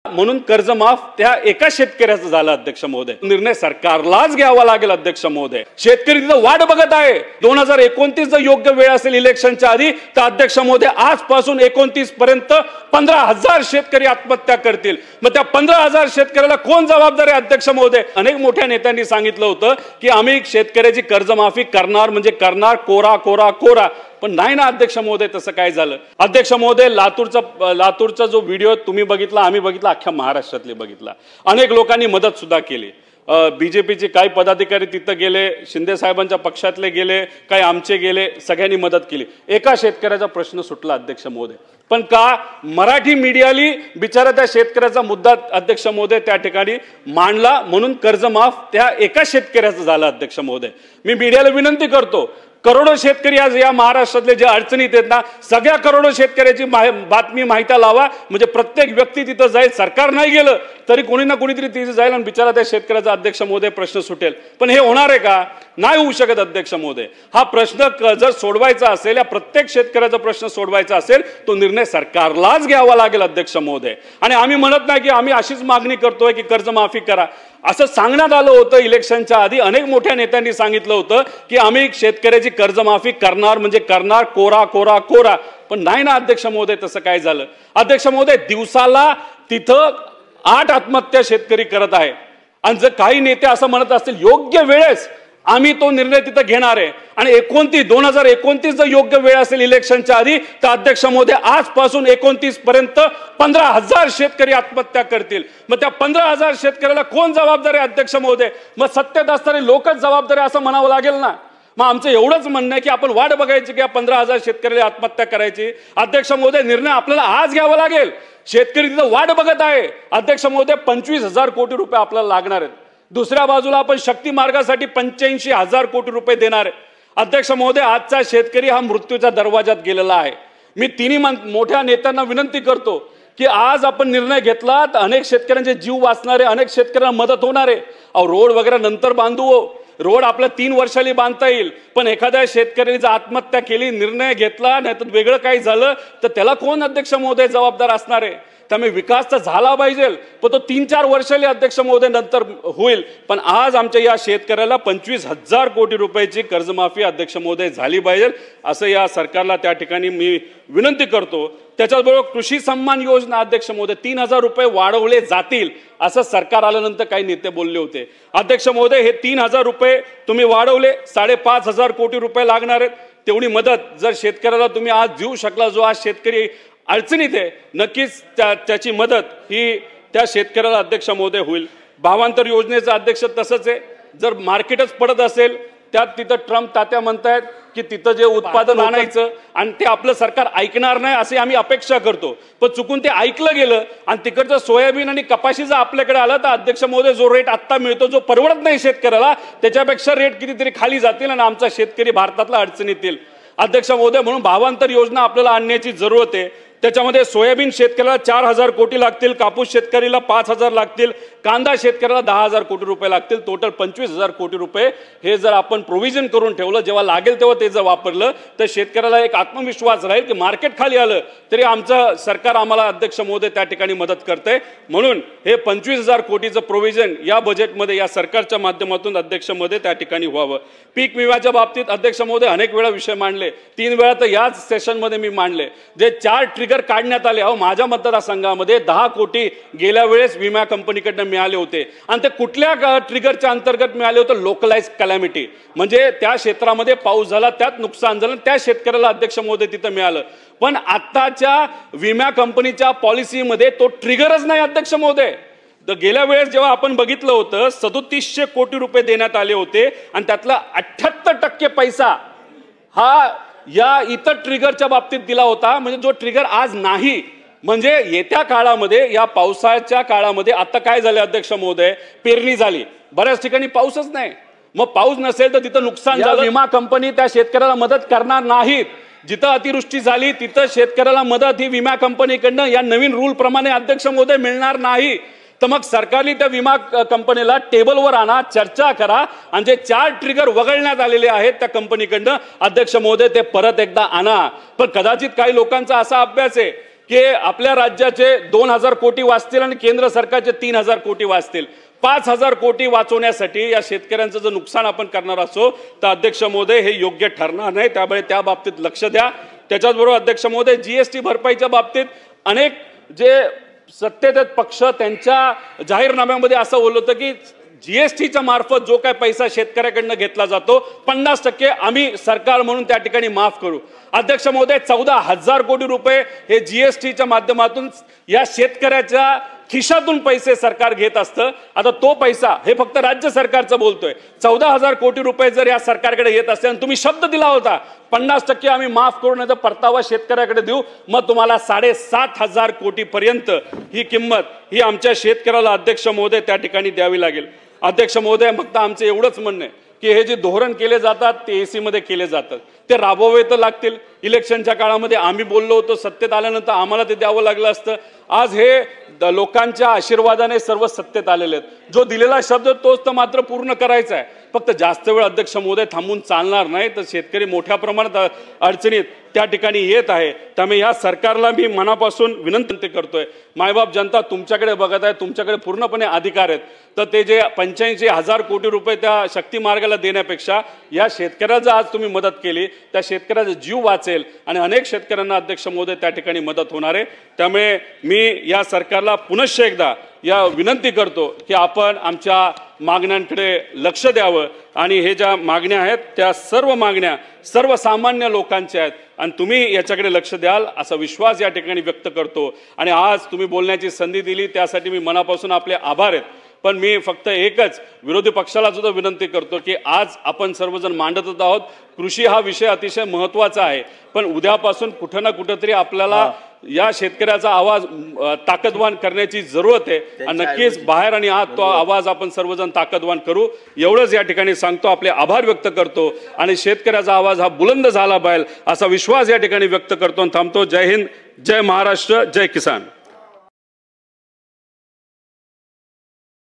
म्हणून कर्जमाफ त्या एका शेतकऱ्याचं झालं अध्यक्ष महोदय. निर्णय सरकारलाच घ्यावा लागेल अध्यक्ष महोदय. शेतकरी तिथं वाट बघत आहे. 2029 जर योग्य वेळ असेल इलेक्शनच्या आधी तर अध्यक्ष महोदय आजपासून 29 पर्यंत 15,000 शेतकरी आत्महत्या करतील. मग त्या 15,000 शेतकऱ्याला कोण जबाबदार आहे अध्यक्ष महोदय? अनेक मोठ्या नेत्यांनी सांगितलं होतं की आम्ही शेतकऱ्याची कर्जमाफी करणार म्हणजे करणार, कोरा कोरा कोरा. पण नाही ना अध्यक्ष महोदय, तसं काय झालं? अध्यक्ष महोदय, लातूरचा जो व्हिडिओ तुम्ही बघितला, आम्ही बघितला, अख्ख्या महाराष्ट्रातले बघितला. अनेक लोकांनी मदत सुद्धा केली. बीजेपीचे काही पदाधिकारी तिथं गेले, शिंदे साहेबांच्या पक्षातले गेले, काही आमचे गेले, सगळ्यांनी मदत केली. एका शेतकऱ्याचा प्रश्न सुटला अध्यक्ष महोदय. पण का मराठी मीडियाली बिचारा त्या शेतकऱ्याचा मुद्दा अध्यक्ष महोदय त्या ठिकाणी मांडला, म्हणून कर्जमाफ त्या एका शेतकऱ्याचं झालं अध्यक्ष महोदय. मी मीडियाला विनंती करतो, करोडो शेतकरी आज या महाराष्ट्रातले जे अडचणीत आहेत ना, सगळ्या करोडो शेतकऱ्याची बातमी माहिती लावा. म्हणजे प्रत्येक व्यक्ती तिथं जाईल. सरकार नाही गेलं तरी कोणी ना कोणीतरी तिथे जाईल आणि बिचारा त्या शेतकऱ्याचा अध्यक्ष महोदय प्रश्न सुटेल. पण हे होणार आहे का? नाही होऊ शकत अध्यक्ष महोदय. हा प्रश्न जर सोडवायचा असेल, या प्रत्येक शेतकऱ्याचा प्रश्न सोडवायचा असेल, तो निर्णय सरकारलाच घ्यावा लागेल अध्यक्ष महोदय. आणि आम्ही म्हणत नाही की आम्ही अशीच मागणी करतोय की कर्जमाफी करा. असं सांगण्यात आलं होतं इलेक्शनच्या आधी. अनेक मोठ्या नेत्यांनी सांगितलं होतं की आम्ही शेतकऱ्याची कर्जमाफी करणार म्हणजे करणार, कोरा कोरा कोरा. पण नाही ना अध्यक्ष महोदय, तसं काय झालं? अध्यक्ष महोदय, दिवसाला तिथं 8 आत्महत्या शेतकरी करत आहे. आणि जर काही नेते असं म्हणत असतील योग्य वेळेस आम्ही तो निर्णय तिथं घेणार आहे आणि 2029 जर योग्य वेळ असेल इलेक्शनच्या आधी तर अध्यक्ष महोदय आजपासून 29 पर्यंत 15,000 शेतकरी आत्महत्या करतील. मग त्या 15,000 शेतकऱ्याला कोण जबाबदार आहे अध्यक्ष महोदय? मग सत्तेत असणारे लोकच जबाबदार आहे असं म्हणावं लागेल ना. मग आमचं एवढंच म्हणणं आहे की आपण वाट बघायची की 15,000 शेतकऱ्याला आत्महत्या करायची. अध्यक्ष महोदय, निर्णय आपल्याला आज घ्यावा लागेल. शेतकरी तिथं वाट बघत आहे. अध्यक्ष महोदय, 25,000 कोटी रुपये आपल्याला लागणार आहेत. दुसऱ्या बाजूला आपण शक्ती मार्गासाठी 85,000 कोटी रुपये देणार आहे. अध्यक्ष महोदय, आजचा शेतकरी हा मृत्यूच्या दरवाजात गेलेला आहे. मी तिन्ही मोठ्या नेत्यांना विनंती करतो की आज आपण निर्णय घेतला तर अनेक शेतकऱ्यांचे जीव वाचणारे, अनेक शेतकऱ्यांना मदत होणार आहे. अहो, रोड वगैरे नंतर बांधू. रोड आपल्या 3 वर्षांनी बांधता येईल. पण एखाद्या शेतकऱ्याने जर आत्महत्या केली, निर्णय घेतला नाही तर वेगळं काही झालं तर त्याला कोण अध्यक्ष महोदय जबाबदार असणार आहे? त्यामुळे विकास तर झाला पाहिजे, पण तो 3-4 वर्षांनी अध्यक्ष महोदय नंतर होईल. पण आज आमच्या या शेतकऱ्याला 25,000 कोटी रुपयाची कर्जमाफी अध्यक्ष महोदय झाली पाहिजे, असं या सरकारला त्या ठिकाणी मी विनंती करतो. त्याच्याबरोबर कृषी सन्मान योजना अध्यक्ष महोदय 3,000 रुपये वाढवले जातील असं सरकार आल्यानंतर काही नेते बोलले होते. अध्यक्ष महोदय, हे 3,000 रुपये तुम्ही वाढवले, 5,500 कोटी रुपये लागणार आहेत. तेवढी मदत जर शेतकऱ्याला तुम्ही आज देऊ शकला, जो आज शेतकरी अडचणीत आहे, नक्कीच त्याची मदत ही त्या शेतकऱ्याला अध्यक्ष महोदय होईल. भावांतर योजनेचं अध्यक्ष तसंच आहे. जर मार्केटच पडत असेल त्यात तिथं ट्रम्प तात्या म्हणतायत की तिथं जे उत्पादन आणायचं आणि ते आपलं सरकार ऐकणार नाही असे आम्ही अपेक्षा करतो. पण चुकून ते ऐकलं गेलं आणि तिकडचं सोयाबीन आणि कपाशी जर आपल्याकडे आलं तर अध्यक्ष महोदय जो रेट आत्ता मिळतो, जो परवडत नाही शेतकऱ्याला, त्याच्यापेक्षा रेट कितीतरी खाली जातील आणि आमचा शेतकरी भारतातला अडचणीत येईल. अध्यक्ष महोदय, म्हणून भावांतर योजना आपल्याला आणण्याची जरूरत आहे. त्याच्यामध्ये सोयाबीन शेतकऱ्याला 4,000 कोटी लागतील, कापूस शेतकरीला 5,000 लागतील, कांदा शेतकऱ्याला 10,000 कोटी रुपये लागतील. टोटल 25,000 कोटी रुपये हे जर आपण प्रोव्हिजन करून ठेवलं, जेव्हा लागेल तेव्हा ते जर वापरलं तर शेतकऱ्याला एक आत्मविश्वास राहील की मार्केट खाली आलं तरी आमचं सरकार आम्हाला अध्यक्ष महोदय त्या ठिकाणी मदत करतंय. म्हणून हे 25,000 कोटीचं प्रोव्हिजन या बजेटमध्ये या सरकारच्या माध्यमातून अध्यक्ष महोदय त्या ठिकाणी व्हावं. पीक विम्याच्या बाबतीत अध्यक्ष महोदय अनेक वेळा विषय मांडले, 3 वेळा तर याच सेशनमध्ये मी मांडले. जे 4 ट्रिगर काढण्यात आले. अहो, माझ्या मतदारसंघामध्ये 10 कोटी गेल्या वेळेस विमा कंपनीकडनं मिळाले होते आणि ते कुठल्या ट्रिगरच्या अंतर्गत मिळाले होते? लोकलाइज कॅलॅमिटी, म्हणजे त्या क्षेत्रामध्ये पाऊस झाला, त्यात नुकसान झालं, त्या शेतकऱ्याला अध्यक्ष महोदय तिथं मिळालं. पण आत्ताच्या विमा कंपनीच्या पॉलिसीमध्ये तो ट्रिगरच नाही अध्यक्ष महोदय. तर गेल्या वेळेस जेव्हा आपण बघितलं होतं 3700 कोटी रुपये देण्यात आले होते आणि त्यातला 78% पैसा हा या इतर ट्रिगरच्या बाबतीत दिला होता. म्हणजे जो ट्रिगर आज नाही, म्हणजे येत्या काळामध्ये या पावसाच्या काळामध्ये आता काय झालं अध्यक्ष महोदय? पेरणी झाली, बऱ्याच ठिकाणी पाऊसच नाही. मग पाऊस नसेल तर तिथं नुकसान झालं. विमा कंपनी त्या शेतकऱ्याला मदत करणार नाहीत. जिथं अतिवृष्टी झाली तिथं शेतकऱ्याला मदत ही विमा कंपनीकडनं या नवीन रूल प्रमाणे अध्यक्ष महोदय मिळणार नाही. तर मग सरकारने त्या विमा कंपनीला टेबलवर आणा, चर्चा करा आणि जे 4 ट्रिगर वगळण्यात आलेले आहेत त्या कंपनीकडनं अध्यक्ष महोदय ते परत एकदा आणा. पण कदाचित काही लोकांचा असा अभ्यास आहे की आपल्या राज्याचे 2000 कोटी वाचतील आणि केंद्र सरकारचे 3000 कोटी वाचतील. 5000 कोटी वाचवण्यासाठी या शेतकऱ्यांचं जर नुकसान आपण करणार असो तर अध्यक्ष महोदय हे योग्य ठरणार नाही. त्यामुळे त्या बाबतीत लक्ष द्या. त्याच्याचबरोबर अध्यक्ष महोदय जीएसटी भरपाईच्या बाबतीत अनेक जे सत्तेत पक्ष त्यांच्या जाहीरनाम्यामध्ये असं बोललं होतं की जीएसटीच्या मार्फत जो काय पैसा शेतकऱ्याकडनं घेतला जातो 50% आम्ही सरकार म्हणून त्या ठिकाणी माफ करू. अध्यक्ष महोदय 14,000 कोटी रुपये हे जीएसटीच्या माध्यमातून या शेतकऱ्याच्या खिशातून पैसे सरकार घेत असतं. आता तो पैसा हे फक्त राज्य सरकारचं बोलतोय. 14,000 कोटी रुपये जर या सरकारकडे येत असते आणि तुम्ही शब्द दिला होता 50% आम्ही माफ करू नाही तर परतावा शेतकऱ्याकडे देऊ, मग तुम्हाला 7,500 कोटी पर्यंत ही किंमत ही आमच्या शेतकऱ्याला अध्यक्ष महोदय त्या ठिकाणी द्यावी लागेल. अध्यक्ष महोदय फक्त आमचं एवढंच म्हणणं आहे की हे जे धोरण केले जातात ते एसी मध्ये केले जातात, ते राबवावे तर लागतील. इलेक्शनच्या काळामध्ये आम्ही बोललो होतो, सत्तेत आल्यानंतर आम्हाला ते द्यावं लागलं असतं. आज हे लोकांच्या आशीर्वादाने सर्व सत्तेत आलेले आहेत. जो दिलेला शब्द तोच तर मात्र पूर्ण करायचा आहे. फक्त जास्त वेळ अध्यक्ष महोदय थांबून चालणार नाही, तर शेतकरी मोठ्या प्रमाणात अडचणीत त्या ठिकाणी येत आहे. त्यामुळे या सरकारला मी मनापासून विनंती करतोय, मायबाप जनता तुमच्याकडे बघत आहे, तुमच्याकडे पूर्णपणे अधिकार आहेत. तर ते जे 85,000 कोटी रुपये त्या शक्ती मार्गाला देण्यापेक्षा या शेतकऱ्याला आज तुम्ही मदत केली, त्या शेतकऱ्याचा जीव वाचेल आणि अनेक शेतकऱ्यांना अध्यक्ष महोदय त्या ठिकाणी मदत होणार आहे. त्यामुळे मी या सरकारला पुनश्च एकदा या विनंती करतो की आपण आमच्या मागण्यांकडे लक्ष द्यावं आणि हे ज्या मागण्या आहेत त्या सर्व मागण्या सर्वसामान्य लोकांच्या आहेत आणि तुम्ही याच्याकडे लक्ष द्याल असा विश्वास या ठिकाणी व्यक्त करतो. आणि आज तुम्ही बोलण्याची संधी दिली त्यासाठी मी मनापासून आपले आभार आहेत. पण मी फक्त एकच विरोधी पक्षाला सुद्धा विनंती करतो की आज आपण सर्वजण मांडत आहोत, कृषी हा विषय अतिशय महत्त्वाचा आहे, पण उद्यापासून कुठं ना कुठंतरी आपल्याला या शेतकऱ्याचा आवाज ताकदवान करण्याची जरूरत आहे आणि नक्कीच बाहेर आणि आत तो आवाज आपण सर्वजण ताकदवान करू. एवढंच या ठिकाणी सांगतो, आपले आभार व्यक्त करतो आणि शेतकऱ्याचा आवाज हा बुलंद झाला पाहिजे असा विश्वास या ठिकाणी व्यक्त करतो आणि थांबतो. जय हिंद, जय महाराष्ट्र, जय किसान.